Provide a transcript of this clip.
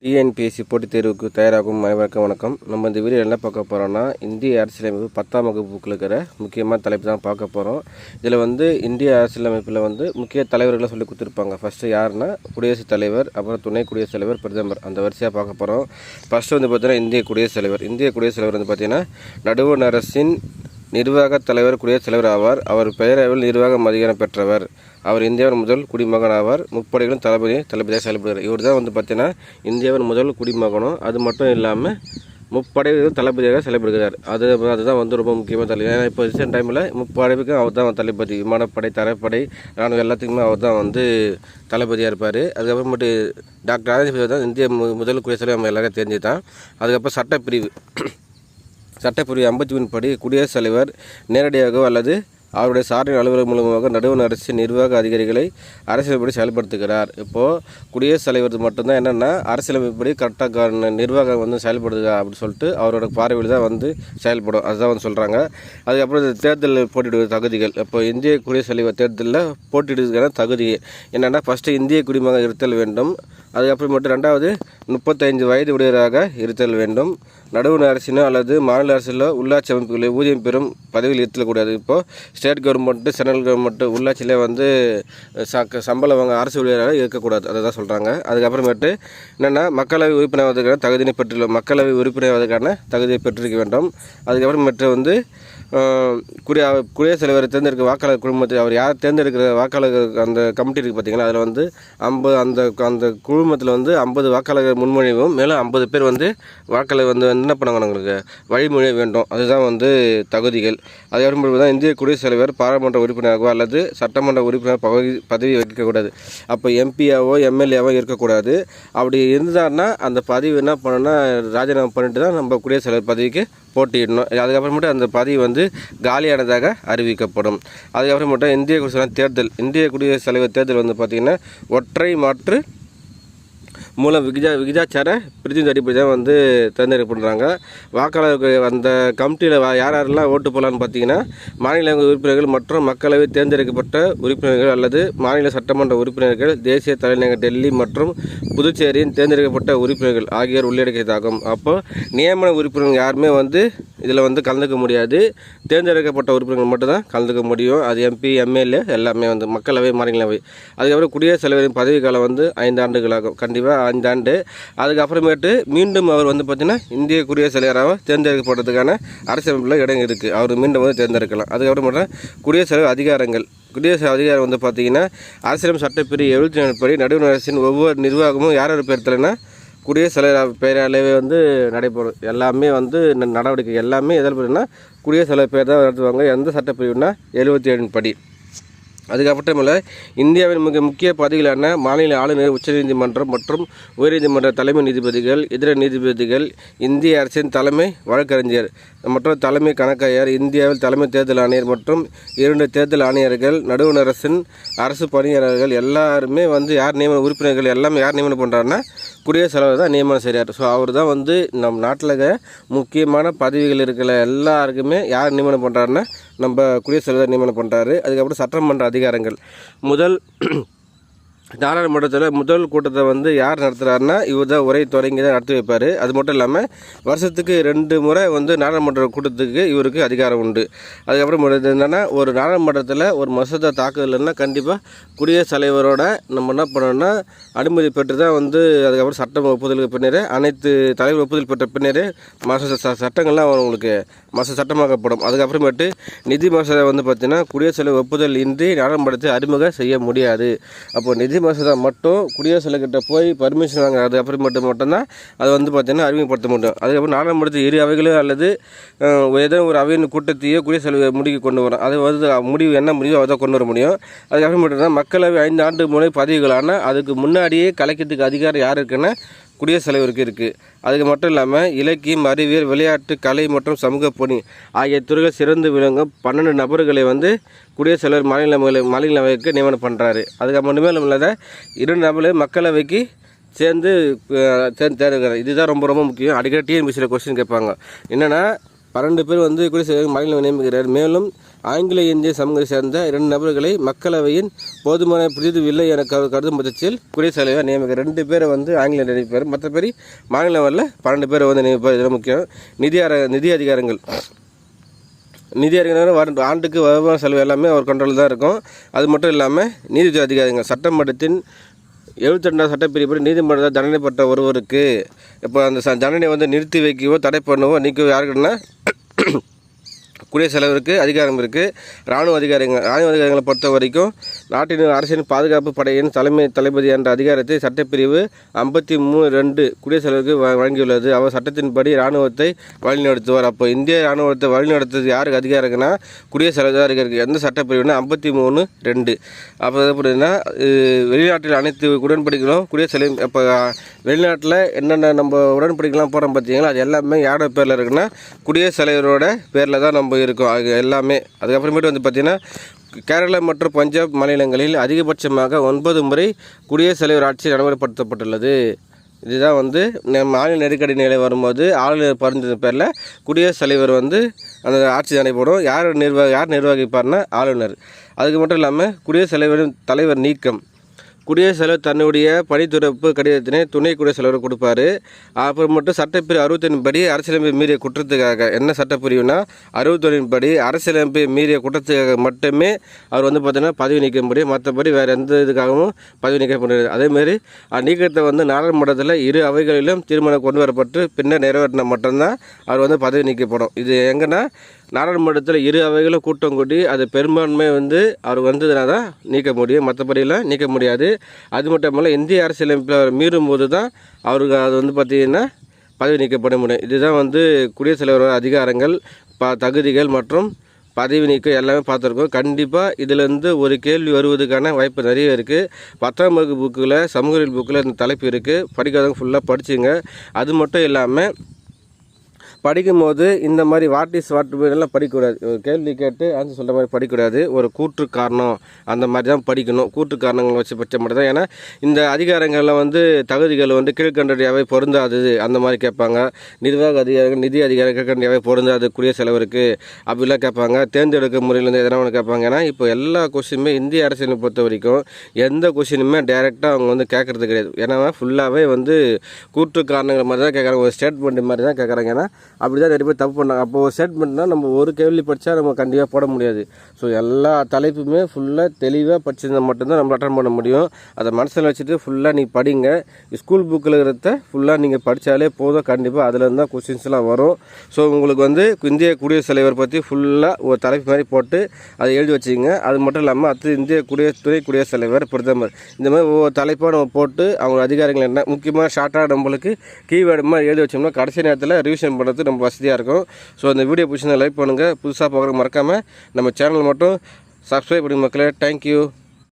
TNPSC போட்டித் தேர்வுக்கு தயாராகும் அனைவருக்கும் வணக்கம். நம்ம இந்த வீடியோ என்ன பார்க்க போகிறோம்னா, இந்திய அரசியலமைப்பு 10ஆம் வகுப்பு புக்கில் இருக்கிற முக்கியமான தலைப்பு தான் பார்க்க போகிறோம். இதில் இந்திய அரசியலமைப்பில் முக்கிய தலைவர்களை சொல்லி கொடுத்துருப்பாங்க. ஃபஸ்ட்டு யாருன்னா குடியரசுத் தலைவர், அப்புறம் துணை குடியரசுத் தலைவர், பிரதமர், அந்த வரிசையாக பார்க்க போகிறோம். ஃபஸ்ட்டு பார்த்தீங்கன்னா இந்திய குடியரசுத் தலைவர். இந்திய குடியரசுத் தலைவர் பார்த்தீங்கன்னா நடுவண் அரசின் நிர்வாக தலைவர் குடியரசுத் தலைவர் ஆவார். அவர் பெயரளவில் நிர்வாகம் அதிகாரம் பெற்றவர். அவர் இந்தியாவின் முதல் குடிமகன் ஆவார். முப்படைகளும் தளபதியாக செயல்படுகிறார். இவர் தான் பார்த்தீங்கன்னா இந்தியாவின் முதல் குடிமகனும், அது மட்டும் இல்லாமல் முப்படைகளும் தளபதியாக செயல்படுகிறார். அதுதான் ரொம்ப முக்கியமான தலைவர். ஏன்னா இப்போ ரீசெண்ட் டைமில் முப்படைக்கும் அவர் தான் தளபதி. விமானப்படை, தரைப்படை, இராணுவம் எல்லாத்துக்குமே அவர் தான் தளபதியாக இருப்பார். அதுக்கப்புறமேட்டு டாக்டர் ராஜேந்திர தான் இந்திய முதல் குடியரசுத் தலைவர் நம்ம எல்லாரும் தெரிஞ்சு தான். அதுக்கப்புறம் சட்டப்பிரிவு 53 படி குடியரசுத் தலைவர் நேரடியாகவோ அல்லது அவருடைய சார்பின் அலுவலகம் மூலமாக நடுவண் அரசின் நிர்வாக அதிகாரிகளை அரசியலமைப்படி செயல்படுத்துகிறார். இப்போது குடியரசுத் தலைவர் மட்டும்தான் என்னென்னா அரசியலமைப்படி கரெக்டாக நிர்வாகம் செயல்படுதுதா அப்படின்னு சொல்லிட்டு அவரோட பார்வையில் தான் செயல்படும். அதுதான் சொல்கிறாங்க. அதுக்கப்புறம் தேர்தலில் போட்டியிடுவது தகுதிகள். இப்போ இந்திய குடியரசுத் தலைவர் தேர்தலில் போட்டியிடுவதற்கான தகுதி என்னென்னா, ஃபஸ்ட்டு இந்திய குடிமகன் இருத்தல் வேண்டும். அதுக்கப்புறமேட்டு 2வது 35 வயது உடையவராக இருத்தல் வேண்டும். நடுவண் அரசினோ அல்லது மாநில அரசிலோ உள்ளாட்சி அமைப்புகளில் ஊதியம் பெறும் பதவியில் இருத்தக்கூடாது. இப்போது ஸ்டேட் கவர்மெண்ட்டு, சென்ட்ரல் கவர்மெண்ட்டு, உள்ளாட்சியில் சம்பளம் அரசு ஊழியராக இருக்கக்கூடாது. அதை தான் சொல்கிறாங்க. அதுக்கப்புறமேட்டு என்னென்னா மக்களவை உறுப்பினராவதற்கான தகுதியை பெற்றுள்ள மக்களவை உறுப்பினராவதற்கான தகுதியை பெற்றிருக்க வேண்டும். அதுக்கப்புறமேட்டு குடியரசுத் தலைவர் தேர்ந்தெடுக்க வாக்காளர் குழுமத்தில் அவர் யார் தேர்ந்தெடுக்கிற வாக்காளர் அந்த கமிட்டி இருக்குது பார்த்தீங்கன்னா, அதில் அந்த குழுமத்தில் 50 வாக்காளர்கள் முன்மொழிவும் மேலும் 50 பேர் வாக்காளர் என்ன பண்ணாங்க உங்களுக்கு வழிமொழிய வேண்டும். அதுதான் தகுதிகள். அதுக்கப்புறம் தான் இந்திய குடியரசுத் தலைவர் பாராளுமன்ற உறுப்பினராகவோ அல்லது சட்டமன்ற உறுப்பினர் பதவி வகிக்கக்கூடாது. அப்போ எம்பியாவோ எம்எல்ஏவோ இருக்கக்கூடாது. அப்படி இருந்தார்னா அந்த பதவி என்ன பண்ணணும்னா ராஜினாமா பண்ணிட்டு தான் நம்ம குடியரசுத் தலைவர் பதவிக்கு போட்டியிடணும். அதுக்கப்புறமேட்டு அந்த பதவி காலியானதாக அறிவிக்கப்படும். அதுக்கப்புறமேட்டு இந்திய குடியரசுத் தலைவர் தேர்தல் பார்த்திங்கன்னா ஒற்றை மாற்று மூலம் விகிதாச்சார பிரதிநிதி அடிப்படை தான் தேர்ந்தெடுக்கப்படுறாங்க. வாக்காளருக்கு அந்த கமிட்டியில் யாரெல்லாம் ஓட்டு போடலான்னு பார்த்தீங்கன்னா, மாநில உறுப்பினர்கள் மற்றும் மக்களவை தேர்ந்தெடுக்கப்பட்ட உறுப்பினர்கள் அல்லது மாநில சட்டமன்ற உறுப்பினர்கள், தேசிய தலைநகர் டெல்லி மற்றும் புதுச்சேரியின் தேர்ந்தெடுக்கப்பட்ட உறுப்பினர்கள் ஆகியோர் உள்ளடக்கியதாகும். அப்போது நியமன உறுப்பினர்கள் யாருமே இதில் கலந்துக்க முடியாது. தேர்ந்தெடுக்கப்பட்ட உறுப்பினர்கள் மட்டும்தான் கலந்துக்க முடியும். அது எம்பி, எம்எல்ஏ எல்லாமே மக்களவை, மாநிலங்களவை. அதுக்கப்புறம் குடியரசுத் தலைவரின் பதவி காலம் 5 ஆண்டுகளாகும். கண்டிப்பாக 5 ஆண்டு. அதுக்கப்புறமேட்டு மீண்டும் அவர் பார்த்திங்கன்னா இந்திய குடியரசுத் தலைவராக தேர்ந்தெடுக்கப்படுறதுக்கான அரசியலமைப்பில் இடம் இருக்குது. அவர் மீண்டும் தேர்ந்தெடுக்கலாம். அதுக்கப்புறமேட்டு குடியரசுத் தலைவர் அதிகாரங்கள். குடியரசு அதிகாரம் பார்த்திங்கன்னா அரசியலமைப்பு சட்டப்பிரிவு 74 படி நடுவண் அரசின் ஒவ்வொரு நிர்வாகமும் யாரோட பேர்த்தலைன்னா குடியரசுத் தலைவர் பெயராலேயே நடைபெறும். எல்லாமே நடவடிக்கை எல்லாமே எதில் பார்த்தீங்கன்னா குடியரசுத் தலைவர் பேர் தான் நடத்துவாங்க. எந்த சட்டப்பிரிவுனா 77 படி. அதுக்கப்புறமேல இந்தியாவின் மிக முக்கிய பதவிகளான மாநில ஆளுநர், உச்சநீதிமன்றம் மற்றும் உயர்நீதிமன்ற தலைமை நீதிபதிகள், இதர நீதிபதிகள், இந்திய அரசின் தலைமை வழக்கறிஞர் மற்றும் தலைமை கணக்காயர், இந்தியாவில் தலைமை தேர்தல் ஆணையர் மற்றும் 2 தேர்தல் ஆணையர்கள், நடுவண் அரசின் அரசு பணியாளர்கள் எல்லாருமே யார் நியமன உறுப்பினர்கள் எல்லாமே யார் நியமனம் பண்ணுறாருன்னா குடியரசுத் தலைவர் தான் நியமனம் செய்கிறார். ஸோ அவர் தான் நம் நாட்டில் முக்கியமான பதவிகள் இருக்கிற எல்லாருக்குமே யார் நியமனம் பண்ணுறாருன்னா நம்ம குடியரசுத் தலைவர் நியமனம் பண்ணுறாரு. அதுக்கப்புறம் சட்டமன்ற அதிகாரங்கள். நாடாளுமன்றத்தில் முதல் கூட்டத்தை யார் நடத்துகிறாருன்னா இவர் தான் உரை தொடங்கி தான் நடத்தி வைப்பார். அது மட்டும் இல்லாமல் வருஷத்துக்கு 2 முறை நாடாளுமன்ற கூட்டத்துக்கு இவருக்கு அதிகாரம் உண்டு. அதுக்கப்புறம் என்னென்னா ஒரு நாடாளுமன்றத்தில் ஒரு மசோதா தாக்குதல்னா கண்டிப்பாக குடியரசுத் தலைவரோட நம்ம என்ன பண்ணோம்னா அனுமதி பெற்று தான் அதுக்கப்புறம் சட்டம் ஒப்புதலுக்கு பின்னரே அனைத்து தலைவர் ஒப்புதல் பெற்ற பின்னரே சட்டங்கள்லாம் அவங்களுக்கு சட்டமாக்கப்படும். அதுக்கப்புறமேட்டு நிதி மசோதா பார்த்திங்கன்னா குடியரசுத் தலைவர் ஒப்புதல் இன்றி நாடாளுமன்றத்தை அறிமுகம் செய்ய முடியாது. அப்போ நிதி மசோதா மட்டும் குடியரசுத் தலைவர்கிட்ட போய் பர்மிஷன் வாங்க, அதுக்கப்புறமேட்டு மட்டும்தான் அது பார்த்திங்கன்னா அறிமுகப்படுத்த முடியும். அதுக்கப்புறம் நாடாளுமன்றத்தில் 2 அவைகளோ அல்லது ஏதோ ஒரு அவையின் கூட்டத்தையோ குடியரசுத் தலைவர் முடிவு கொண்டு வரும். அது முடிவு என்ன முடிவோ அதை கொண்டு வர முடியும். அதுக்கப்புறமேட்டு தான் மக்களவை 5 ஆண்டு முறை பதவிகளான அதுக்கு முன்னாடியே கலைக்கிறதுக்கு அதிகாரம் யார் இருக்குன்னா குடியரசுத் தலைவருக்கு இருக்குது. அதுக்கு மட்டும் இல்லாமல் இலக்கியம், அறிவியல், விளையாட்டு, கலை மற்றும் சமூக பணி ஆகிய துறைகள் சிறந்து விளங்கும் 12 நபர்களை குடியரசுத் தலைவர் மாநிலங்களவைக்கு நியமனம் பண்ணுறாரு. அதுக்கு மட்டுமே இல்லாத 2 நபர்களை மக்களவைக்கு சேர்ந்து தேர்ந்தெடுக்கிறார். இதுதான் ரொம்ப முக்கியம். அடிக்கடி டிஎன்பிசியில் கொஸ்டின் கேட்பாங்க. என்னென்னா 12 பேர் வந்து குடியரசுத் தலைவர் மாநிலம் நியமிக்கிறார். மேலும் ஆங்கில இந்திய சமூகத்தை சேர்ந்த 2 நபர்களை மக்களவையின் போதுமான பிரிவு இல்லை என கருதும் பட்சத்தில் குடியரசுத் தலைவர் நியமிக்கிறார். 2 பேரை வந்து ஆங்கில நியமிப்பார், மற்ற பேர் மாநில வரல 12 பேரை வந்து நியமிப்பார். இது முக்கியம். நிதி அதிகாரங்கள் ஆண்டுக்கு வருமான செலவு எல்லாமே அவர் கண்ட்ரோல் தான் இருக்கும். அது மட்டும் இல்லாமல் நீதித்துறை அதிகாரிகள் சட்டமன்றத்தின் 72ஆம் சட்டப்பிரிவுப்படி நீதிமன்றத்தில் தண்டனை பெற்ற ஒருவருக்கு இப்போ அந்த தண்டனை வந்து நிறுத்தி வைக்கவோ தடை பண்ணவோ நீக்கவோ யாருக்குன்னா குடியரசுத் தலைவருக்கு அதிகாரம் இருக்குது. இராணுவ அதிகாரிகளை பொறுத்த வரைக்கும் நாட்டின் அரசின் பாதுகாப்பு படையின் தளபதி என்ற அதிகாரத்தை சட்டப்பிரிவு 53(2) குடியரசுத் தலைவருக்கு வழங்கியுள்ளது. அவர் சட்டத்தின்படி இராணுவத்தை வழிநடத்துவார். அப்போ இந்திய இராணுவத்தை வழிநடத்துறது யாருக்கு அதிகாரம்னா குடியரசுத் தலைவர் அதிகாரிக்கு. எந்த சட்டப்பிரிவுனா 53(2). அப்போ எப்படின்னா வெளிநாட்டில் அனைத்து உடன்படிக்கைகளும் குடியரசுத் தலைவர் இப்போ வெளிநாட்டில் என்னென்ன நம்ம உடன்படிக்கைலாம் போகிறோம் பார்த்தீங்களா, அது எல்லாமே யாரோட பேரில் இருக்குன்னா குடியரசுத் தலைவரோட பேரில் தான் நம்ம இருக்கும் அது எல்லாமே. அதுக்கப்புறமேட்டு வந்து பார்த்திங்கன்னா கேரளா மற்றும் பஞ்சாப் மாநிலங்களில் அதிகபட்சமாக 9 முறை குடியரசுத் தலைவர் ஆட்சி நடைமுறைப்படுத்தப்பட்டுள்ளது. இதுதான் வந்து மாநில நெருக்கடி நிலை வரும்போது ஆளுநர் பரிந்துரை பேரில் குடியரசுத் தலைவர் வந்து அந்த ஆட்சி நடைபெறும். யார் நிர்வகிப்பார்னா ஆளுநர். அதுக்கு மட்டும் இல்லாமல் குடியரசுத் தலைவர் நீக்கம். குடியரசுத் தலைவர் தன்னுடைய பணித்துறப்பு கடிதத்தினை துணை குடியரசுத் தலைவர் கொடுப்பாரு. அப்புறம் மட்டும் சட்டப்பிரிவு 61 படி அரசியலமைப்பை மீறிய குற்றத்துக்காக என்ன சட்டப்பிரிவுனா 61 படி அரசியலமைப்பை மீறிய குற்றத்துக்காக மட்டுமே அவர் வந்து பார்த்தீங்கன்னா பதவி நீக்க முடியும். மற்றபடி வேறு எந்த இதுக்காகவும் பதவி நீக்க முடியாது. அதேமாரி நீக்கத்தை வந்து நாடாளுமன்றத்தில் 2 அவைகளிலும் தீர்மானம் கொண்டு வரப்பட்டு பின்னர் நிறைவேற்றினா மட்டும்தான் அவர் வந்து பதவி நீக்கப்படும். இது எங்கன்னா நாடாளுமன்றத்தில் 2 அவைகளும் கூட்டம் கூட்டி அது பெரும்பான்மை வந்து அவர் வந்ததுனா தான் நீக்க முடியும், மற்றபடியெல்லாம் நீக்க முடியாது. அது மட்டும் இல்லாமல் இந்திய அரசியலமைப்பில் மீறும் போது தான் அவருக்கு அது வந்து பார்த்திங்கன்னா பதவி நீக்கப்பட முடியும். இதுதான் வந்து குடியரசுத் தலைவரோட அதிகாரங்கள், தகுதிகள் மற்றும் பதவி நீக்கம் எல்லாமே பார்த்துருக்கோம். கண்டிப்பாக இதிலேருந்து ஒரு கேள்வி வருவதுக்கான வாய்ப்பு நிறைய இருக்குது. 10ஆம் வகுப்பு புக்கில் சமூக புக்கில் இந்த தலைப்பு இருக்குது. படிக்காதவங்க ஃபுல்லாக படிச்சுங்க. அது மட்டும் இல்லாமல் படிக்கும்போது இந்த மாதிரி வாட் எல்லாம் படிக்கக்கூடாது. ஒரு கேள்வி கேட்டு ஆன்சர் சொல்கிற மாதிரி படிக்கக்கூடாது. ஒரு கூற்று காரணம் அந்த மாதிரி தான் படிக்கணும். கூற்று காரணங்கள் வச்சு பட்ச மட்டும் தான். ஏன்னா இந்த அதிகாரங்களில் வந்து தகுதிகள் வந்து கீழ்கண்டடியாவே பொருந்தாது அந்த மாதிரி கேட்பாங்க. நிர்வாக அதிகாரிகள் நிதி அதிகாரி கீழ்கண்டடியாவே பொருந்தாது குடியரசுத் தலைவருக்கு அப்படிலாம் கேட்பாங்க. தேர்ந்தெடுக்க முறையிலேருந்து எதனா ஒன்று கேட்பாங்க. ஏன்னா இப்போ எல்லா கொஸ்டினுமே இந்திய அரசியலை பொறுத்த வரைக்கும் எந்த கொஸ்டினுமே டைரெக்டாக அவங்க வந்து கேட்குறது கிடையாது. ஏன்னா ஃபுல்லாகவே வந்து கூற்று காரணங்கள் மாதிரி தான் கேட்குறாங்க. ஒரு ஸ்டேட்மெண்ட் மாதிரி தான் கேட்குறாங்க. ஏன்னா அப்படி தான் நிறைய பேர் தப்பு பண்ணாங்க. அப்போ ஒரு ஸ்டேட்மெண்ட்னால் நம்ம ஒரு கேள்வி படித்தா நம்ம கண்டிப்பாக போட முடியாது. ஸோ எல்லா தலைப்புமே ஃபுல்லாக தெளிவாக படிச்சிருந்தால் மட்டும்தான் நம்ம அட்டன் பண்ண முடியும். அதை மனசில் வச்சுட்டு ஃபுல்லாக நீங்கள் படிங்க. ஸ்கூல் புக்கில் இருக்கிறத ஃபுல்லாக நீங்கள் படித்தாலே போதும். கண்டிப்பாக அதில் தான் கொஸ்டின்ஸ்லாம் வரும். ஸோ உங்களுக்கு வந்து இந்திய குடியரசுத் தலைவர் பற்றி ஃபுல்லாக ஒரு தலைப்பு மாதிரி போட்டு அதை எழுதி வச்சுங்க. அது மட்டும் இல்லாமல் அது இந்திய துணை குடியரசுத் தலைவர், பிரதமர், இந்த மாதிரி ஒவ்வொரு தலைப்பாக நம்ம போட்டு அவங்க அதிகாரங்கள் என்ன முக்கியமாக ஷார்ட்டாக நம்மளுக்கு கீவேர்டு மாதிரி எழுதி வச்சோம்னா கடைசி நேரத்தில் ரிவிஷன் பண்ணுறது நம்ம வசதியாக இருக்கும். ஸோ அந்த வீடியோ பிடிச்சிருந்தா லைக் பண்ணுங்கள். புதுசாக பார்க்குற மறக்காமல் நம்ம சேனல் மட்டும் சப்ஸ்கிரைப் பண்ணி மக்களே. தேங்க்யூ.